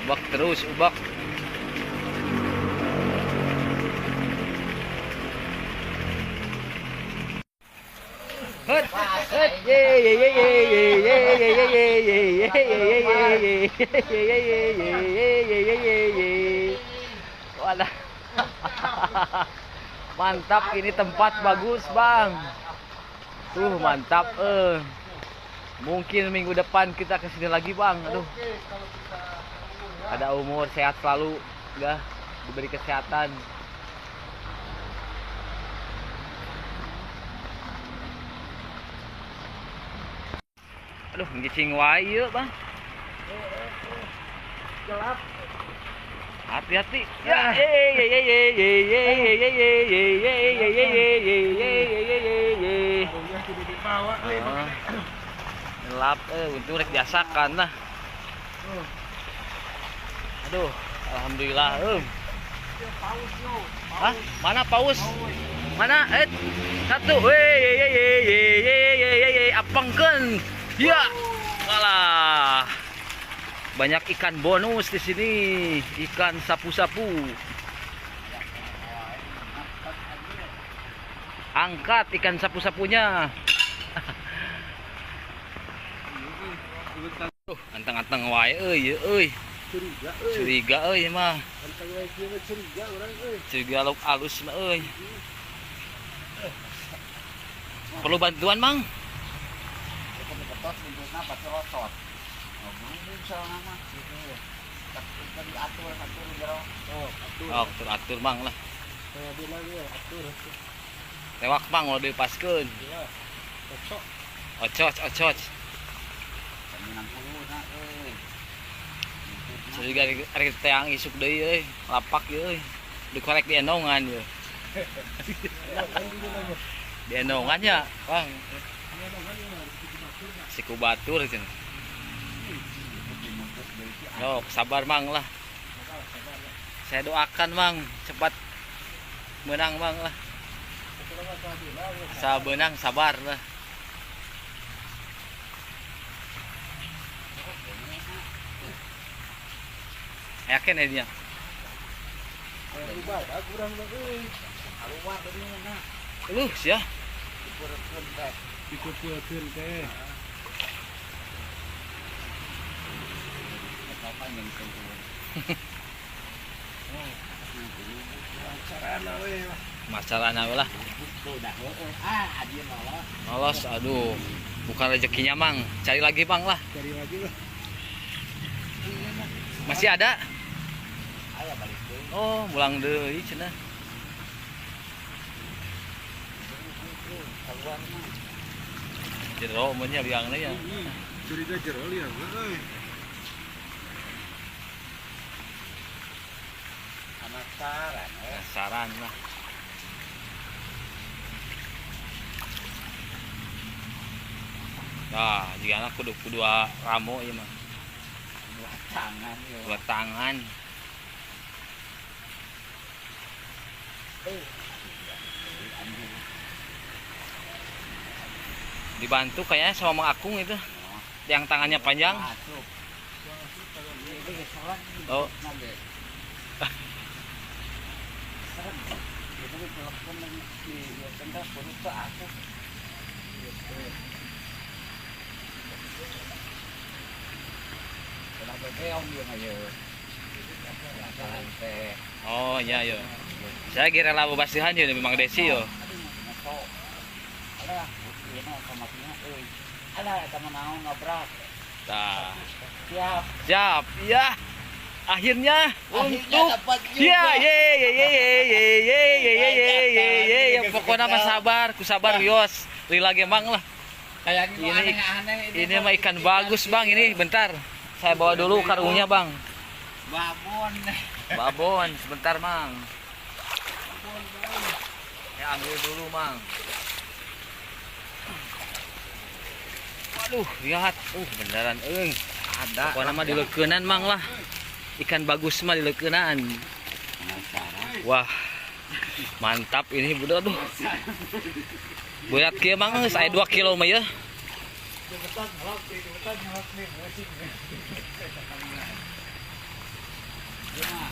Ubak terus, ubak. Hut, hut, ye ye ye ye ye ye ye ye ye ye ye ye ye ye. Walah. Mantap, ini tempat bagus, Bang. Tuh, mantap, Mungkin minggu depan kita ke sini lagi, Bang. Aduh. Ada umur, sehat selalu, udah diberi kesehatan. Aduh, ngicing wae yeuh, Bang. Gelap. Hati-hati. Ya, gelap, untung rek biasakan lah. Aduh, alhamdulillah, Hah? Mana paus? Mana? Satu. Apangkeun. Ya. Alah. Banyak ikan bonus di sini, ikan sapu-sapu. Angkat ikan sapu-sapunya. Anteng-anteng wae euy. Curiga euy mah. Curiga lauk alus mah euy. Perlu bantuan, Mang? Oh, atur Mang lah. Tewak Mang lo dipaskeun. Ocot. Curiga arek teang isuk deui euy, lapak euy. Dikorek di endongan yeuh. Di endongan ya, Bang. Siku batur cenah. Yo, sabar Mang lah. Saya doakan Mang cepat menang Mang lah. Menang sabar lah. Yakin ya dia? Lu sia. Dikumpulkeun teh. Masalahnya lah. Lolos, aduh, bukan rezekinya Mang. Cari lagi Bang lah. Masih ada? Oh, pulang deui cenah. Jero mun nya biangna ya. Curiga jero liang euy. Penasaran lah. Nah, jika anak kudu ramo ieu mah. Dua tangan. Dibantu kayaknya sama Mang Akung itu. Yang tangannya panjang. Oh. Oh iya yo. Saya kira rela babasihan yo memang Desi yo. Tah. Siap. Iya. Akhirnya untuk ya pokoknya mah sabar, ku sabar wios. Lila ge Mang lah. Ini mah ikan bagus Bang ini. Bentar. Saya bawa dulu karungnya Bang. Babon sebentar Mang. Saya ambil dulu Mang. Waduh, lihat. Beneran ada. Pokoknya mah dileukeunnan Mang lah. Ikan bagus mah dileukeunnan. Wah, Mantap ini budak tuh. Berat kia mang saya 2 kilo mah ya. Nah,